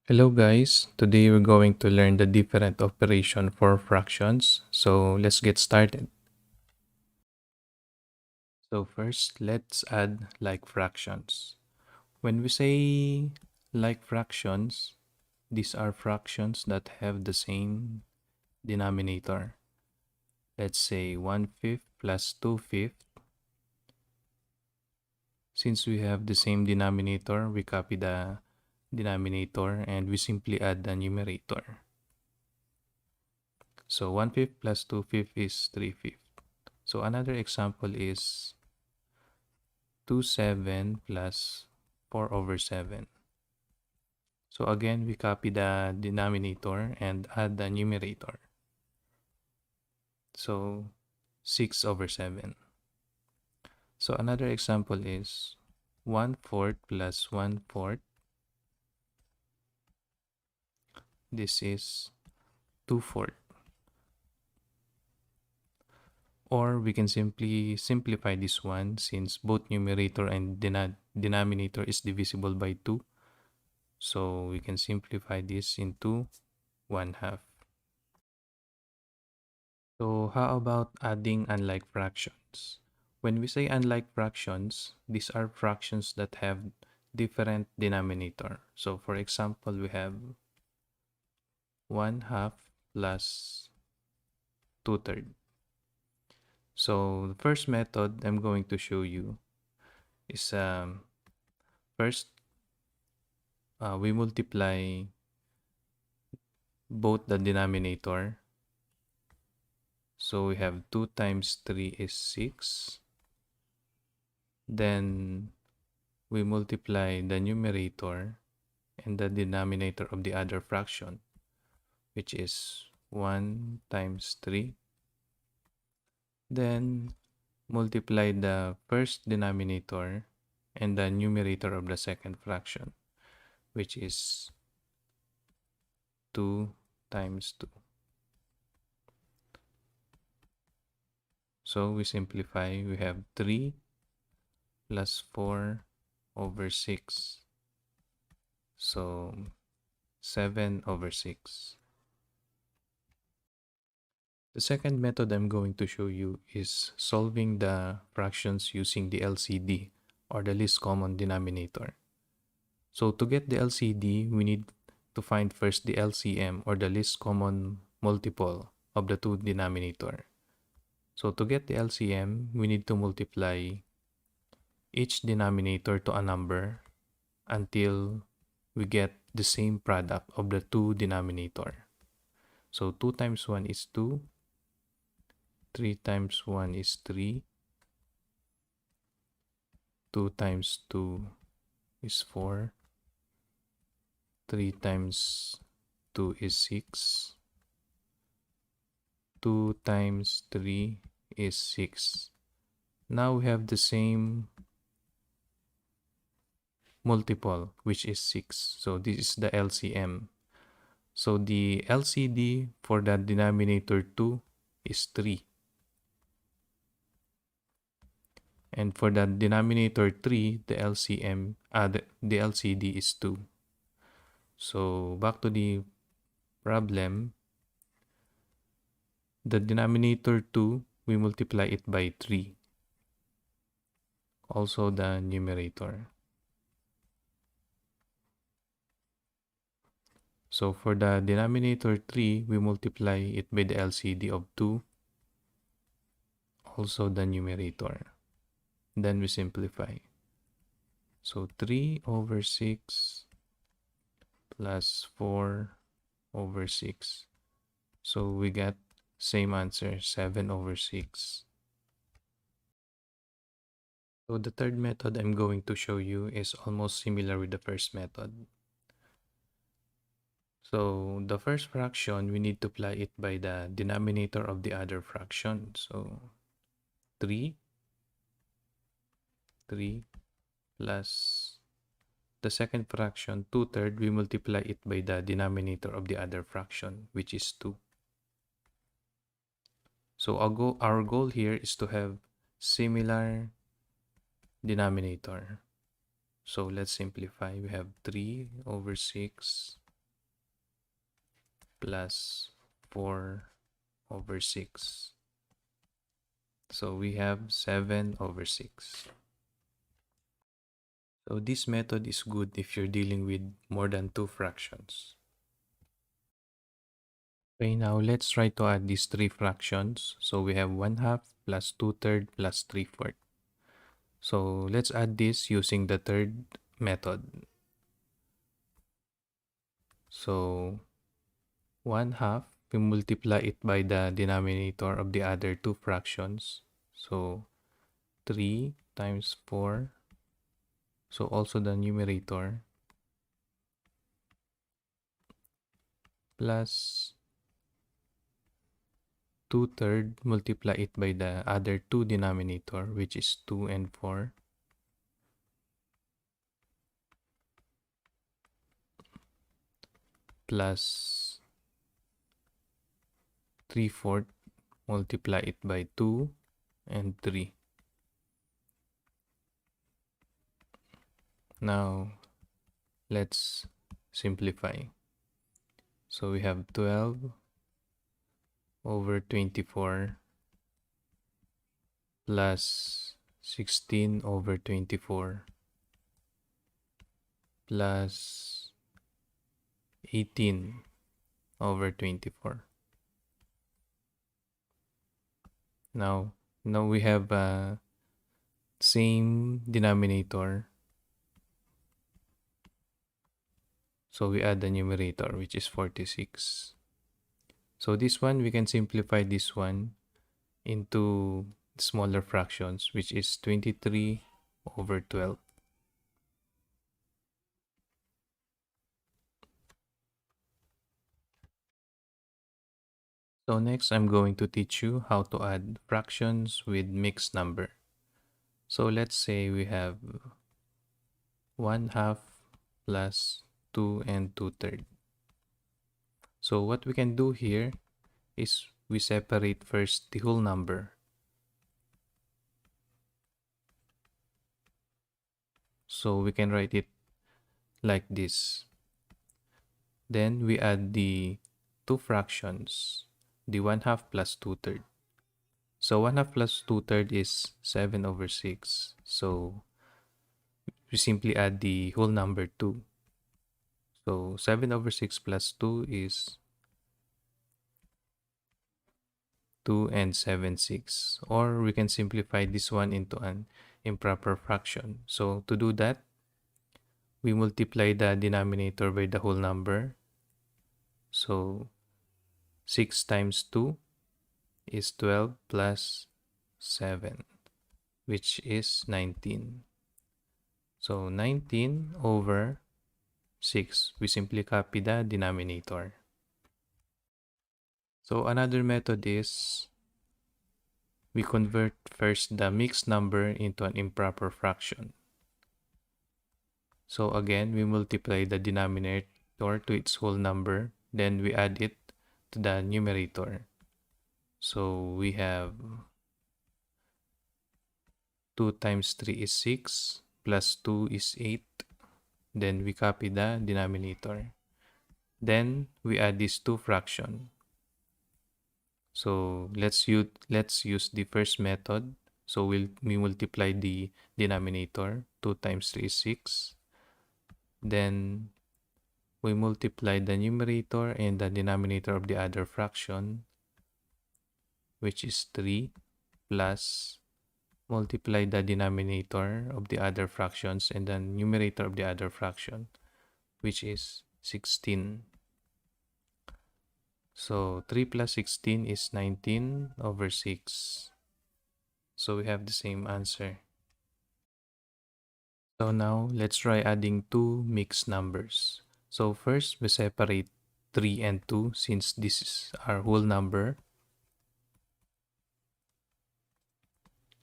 Hello guys, today we're going to learn the different operation for fractions. So let's get started. So first, let's add like fractions. When we say like fractions, these are fractions that have the same denominator. Let's say 1/5 plus 2/5. Since we have the same denominator, we copy the denominator and we simply add the numerator. So 1/5 plus 2/5 is 3/5. So another example is 2/7 plus 4/7. So again, we copy the denominator and add the numerator. So 6/7. So another example is 1/4 plus 1/4. This is 2/4. Or we can simply simplify this one since both numerator and denominator is divisible by 2. So we can simplify this into 1/2. So how about adding unlike fractions? When we say unlike fractions, these are fractions that have different denominator. So for example, we have 1/2 plus 2/3. So the first method I'm going to show you is first we multiply both the denominator. So we have 2 times 3 is 6. Then we multiply the numerator and the denominator of the other fraction, which is 1 times 3. Then multiply the first denominator and the numerator of the second fraction, which is 2 times 2. So we simplify, we have 3 plus 4/6. So 7/6. The second method I'm going to show you is solving the fractions using the LCD, or the least common denominator. So to get the LCD, we need to find first the LCM, or the least common multiple of the two denominator. So to get the LCM, we need to multiply each denominator to a number until we get the same product of the two denominator. So 2 times 1 is 2, 3 times 1 is 3, 2 times 2 is 4, 3 times 2 is 6, 2 times 3 is 6. Now we have the same multiple, which is 6. So this is the LCM. So the LCD for the denominator 2 is 3. And for the denominator 3, the the LCD is 2. So back to the problem. The denominator 2, we multiply it by 3. Also the numerator. So for the denominator 3, we multiply it by the LCD of 2. Also the numerator. Then we simplify. So 3/6 plus 4/6. So we get same answer, 7/6. So the third method I'm going to show you is almost similar with the first method. So the first fraction, we need to apply it by the denominator of the other fraction. So 3 plus the second fraction, 2/3, we multiply it by the denominator of the other fraction, which is 2. So our goal here is to have similar denominator. So let's simplify. We have 3/6 plus 4 over 6. So we have 7 over 6. So this method is good if you're dealing with more than 2 fractions. Okay, now let's try to add these 3 fractions. So we have 1/2 plus 2/3 plus 3/4. So let's add this using the third method. So 1/2, we multiply it by the denominator of the other 2 fractions. So 3 times 4. So also the numerator plus 2/3 multiply it by the other 2 denominator, which is 2 and 4. Plus 3/4 multiply it by 2 and 3. Now let's simplify. So we have 12 over 24 plus 16 over 24 plus 18 over 24. Now we have same denominator. So we add the numerator, which is 46. So this one, we can simplify this one into smaller fractions, which is 23 over 12. So next, I'm going to teach you how to add fractions with mixed number. So let's say we have 1/2 plus 2 and 2/3. So what we can do here is we separate first the whole number. So we can write it like this. Then we add the 2 fractions, the 1/2 plus 2/3. So 1/2 plus 2/3 is 7 over 6. So we simply add the whole number 2. So 7 over 6 plus 2 is 2 and 7, 6. Or we can simplify this one into an improper fraction. So to do that, we multiply the denominator by the whole number. So 6 times 2 is 12 plus 7, which is 19. So 19 over 6. We simply copy the denominator. So another method is we convert first the mixed number into an improper fraction. So again, we multiply the denominator to its whole number, then we add it to the numerator. So we have 2 times 3 is 6, plus 2 is 8. Then we copy the denominator. Then we add these 2 fractions. So let's use the first method. So we multiply the denominator. 2 times 3 is 6. Then we multiply the numerator and the denominator of the other fraction, which is 3, plus multiply the denominator of the other fractions and the numerator of the other fraction, which is 16. So 3 plus 16 is 19 over 6. So we have the same answer. So now let's try adding two mixed numbers. So first we separate 3 and 2 since this is our whole number.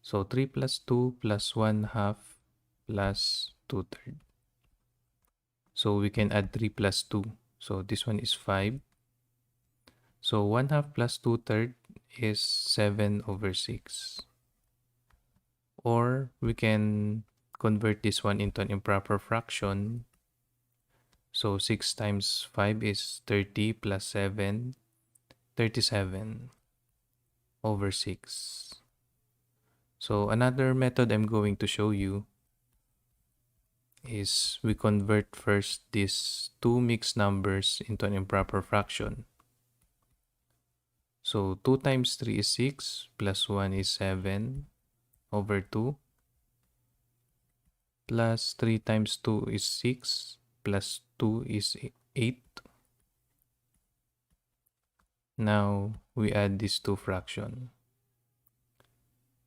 So 3 plus 2 plus 1/2 plus 2/3. So we can add 3 plus 2. So this one is 5. So 1/2 plus 2/3 is 7 over 6. Or we can convert this one into an improper fraction. So 6 times 5 is 30 plus 7, 37 over 6. So another method I'm going to show you is we convert first these two mixed numbers into an improper fraction. So 2 times 3 is 6, plus 1 is 7 over 2, plus 3 times 2 is 6, plus 2 is 8. Now we add these two fractions.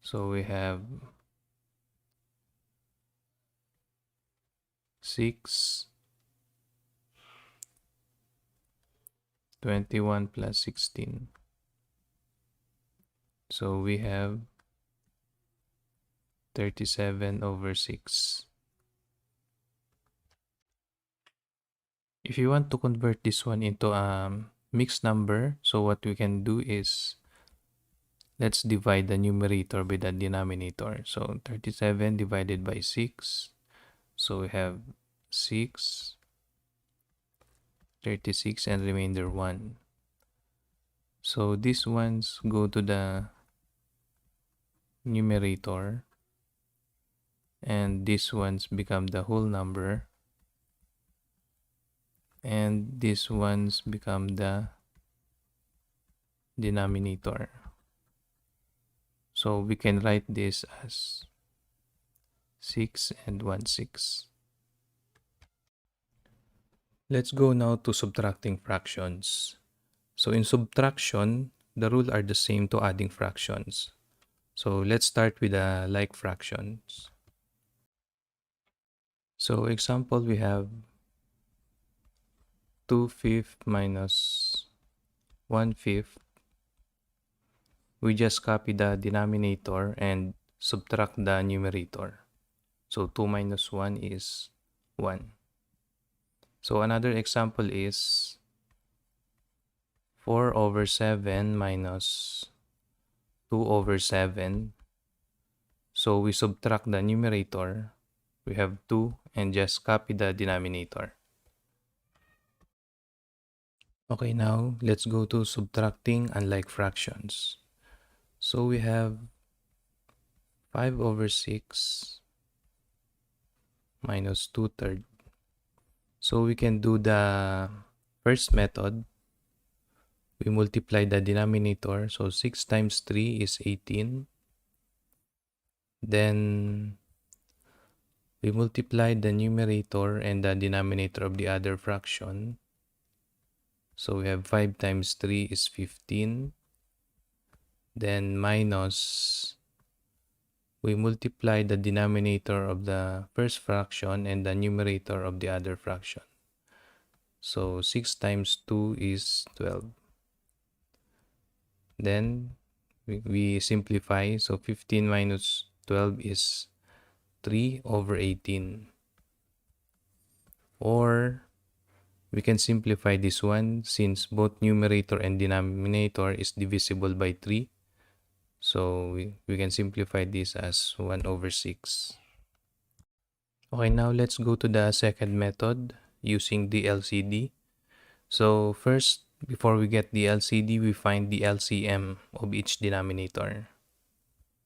So we have 6, 21 plus 16. So we have 37 over 6. If you want to convert this one into a mixed number, so what we can do is let's divide the numerator by the denominator. So 37 divided by 6. So we have 6, 36, and remainder 1. So these ones go to the numerator, and these ones become the whole number, and these ones become the denominator. So we can write this as 6 and 1 6. Let's go now to subtracting fractions. So in subtraction, the rules are the same to adding fractions. So let's start with the like fractions. So example, we have 2/5 minus 1/5. We just copy the denominator and subtract the numerator. So 2 minus 1 is 1. So another example is 4 over 7 minus 2 over 7. So we subtract the numerator. We have 2 and just copy the denominator. Okay, now let's go to subtracting unlike fractions. So we have 5 over 6 minus 2/3. So we can do the first method. We multiply the denominator. So 6 times 3 is 18. Then we multiply the numerator and the denominator of the other fraction. So we have 5 times 3 is 15. Then minus, we multiply the denominator of the first fraction and the numerator of the other fraction. So 6 times 2 is 12. Then we simplify. So 15 minus 12 is 3 over 18. Or we can simplify this one since both numerator and denominator is divisible by 3. So we can simplify this as 1 over 6. Okay, now let's go to the second method using the LCD. So first, before we get the LCD, we find the LCM of each denominator.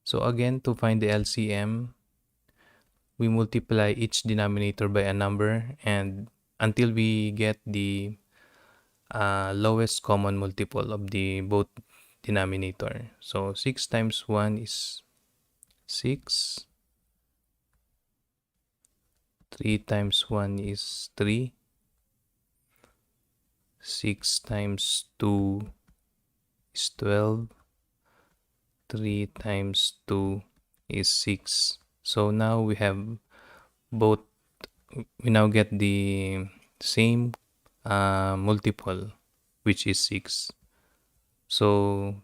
So again, to find the LCM, we multiply each denominator by a number and until we get the lowest common multiple of the both denominator. So 6 times 1 is 6. 3 times 1 is 3. 6 times 2 is 12. 3 times 2 is 6. So now we have both, we now get the same multiple, which is 6. So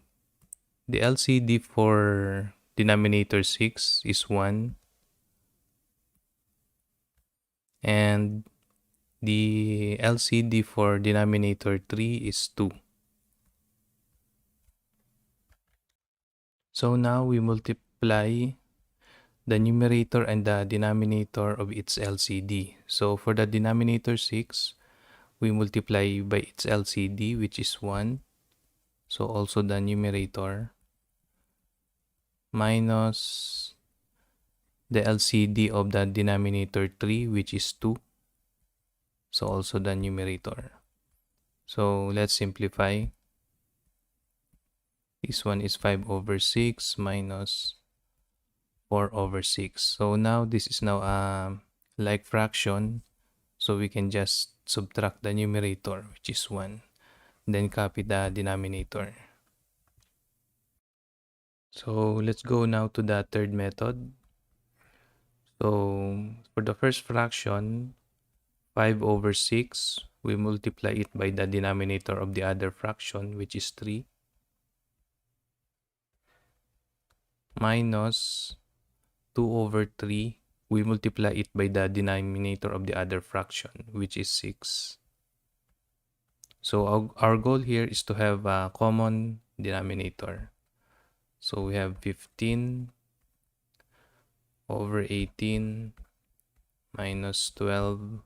the LCD for denominator 6 is 1. And the LCD for denominator 3 is 2. So now we multiply the numerator and the denominator of its LCD. So for the denominator 6, we multiply by its LCD, which is 1. So also the numerator minus the LCD of the denominator 3, which is 2. So also the numerator. So let's simplify. This one is 5 over 6 minus 4 over 6. So now this is now a like fraction. So we can just subtract the numerator, which is 1. Then copy the denominator. So let's go now to the third method. So for the first fraction, 5 over 6, we multiply it by the denominator of the other fraction, which is 3, minus 2 over 3, we multiply it by the denominator of the other fraction, which is 6. So our goal here is to have a common denominator. So we have 15 over 18 minus 12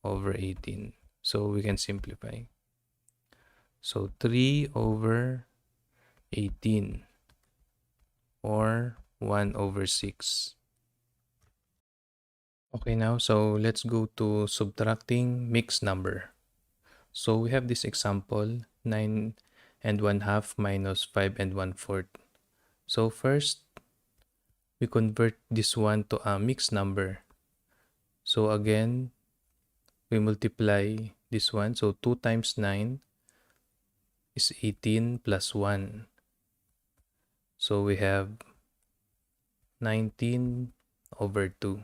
over 18. So we can simplify. So 3 over 18 or 1 over 6. Okay, now so let's go to subtracting mixed number. So we have this example, 9 and 1/2 minus 5 and 1/4. So first, we convert this one to a mixed number. So again, we multiply this one. So 2 times 9 is 18 plus 1. So we have 19 over 2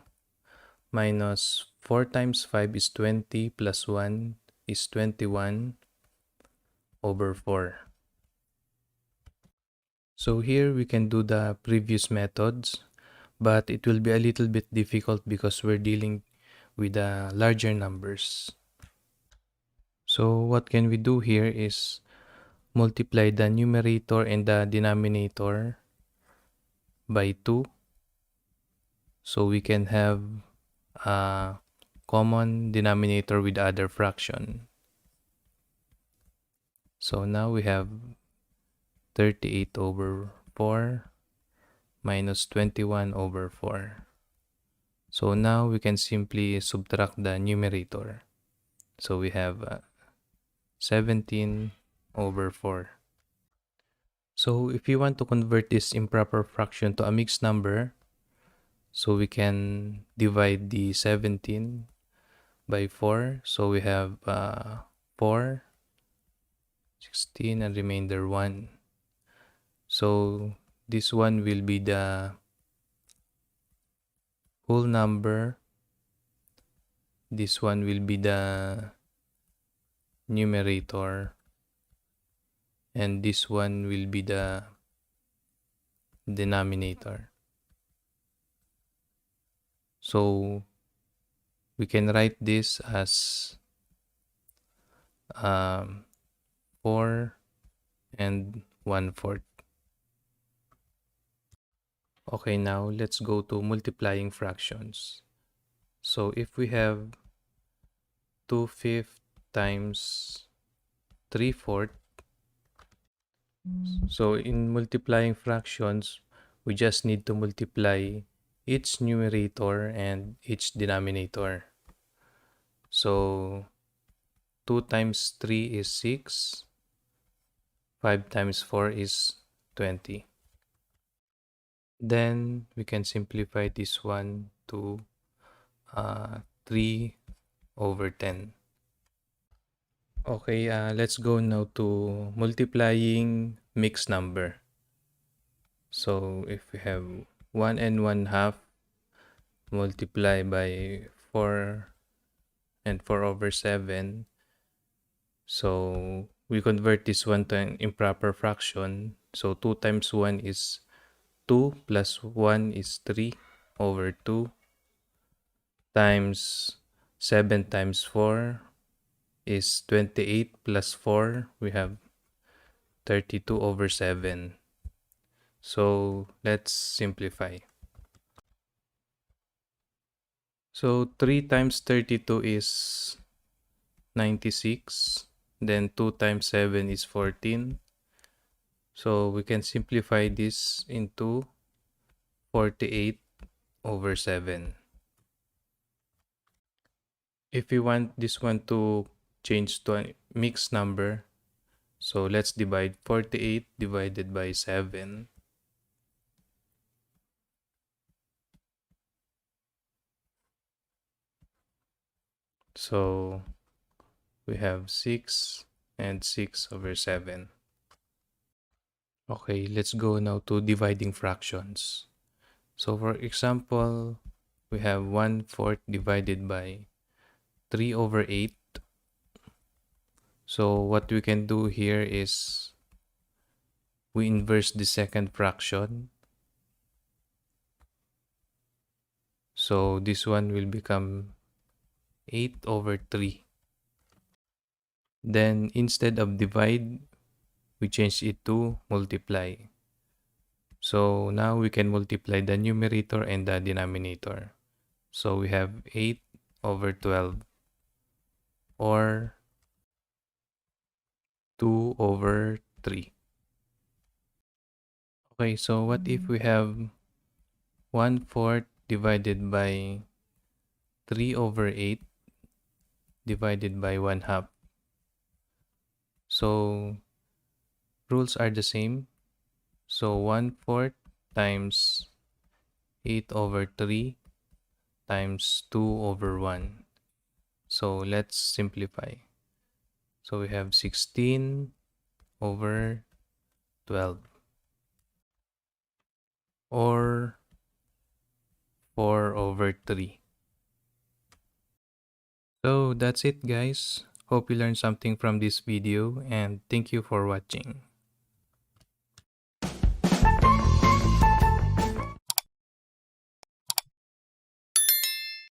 minus 4 times 5 is 20 plus 1 is 21 over 4. So here we can do the previous methods, but it will be a little bit difficult because we're dealing with larger numbers. So what can we do here is multiply the numerator and the denominator by 2. So we can have a common denominator with other fraction. So now we have 38 over 4 minus 21 over 4. So now we can simply subtract the numerator. So we have 17 over 4. So if you want to convert this improper fraction to a mixed number, so we can divide the 17 by 4. So we have 4, 16, and remainder 1. So this one will be the whole number. This one will be the numerator. And this one will be the denominator. So we can write this as 4 and 1/4. Okay, now let's go to multiplying fractions. So if we have 2/5 times 3/4, so in multiplying fractions, we just need to multiply each numerator and each denominator. So 2 times 3 is 6. 5 times 4 is 20. Then we can simplify this one to 3 over 10. Okay, let's go now to multiplying mixed number. So if we have 1 and 1/2 multiply by 4 and 4 over 7. So we convert this one to an improper fraction. So 2 times 1 is 2 plus 1 is 3 over 2 times 7 times 4 is 28 plus 4. We have 32 over 7. So let's simplify. So 3 times 32 is 96. Then 2 times 7 is 14. So we can simplify this into 48 over 7. If we want this one to change to a mixed number, so let's divide 48 divided by 7. So we have 6 and 6 over 7. Okay, let's go now to dividing fractions. So for example, we have 1/4 divided by 3 over 8. So what we can do here is we inverse the second fraction. So this one will become 8 over 3. Then instead of divide, we change it to multiply. So now we can multiply the numerator and the denominator. So we have 8 over 12 or 2 over 3. Okay, so what if we have 1/4 divided by 3 over 8 divided by 1/2? So rules are the same. So 1/4 times 8 over 3 times 2 over 1. So let's simplify. So we have 16 over 12 or 4 over 3. So that's it guys. Hope you learned something from this video and thank you for watching.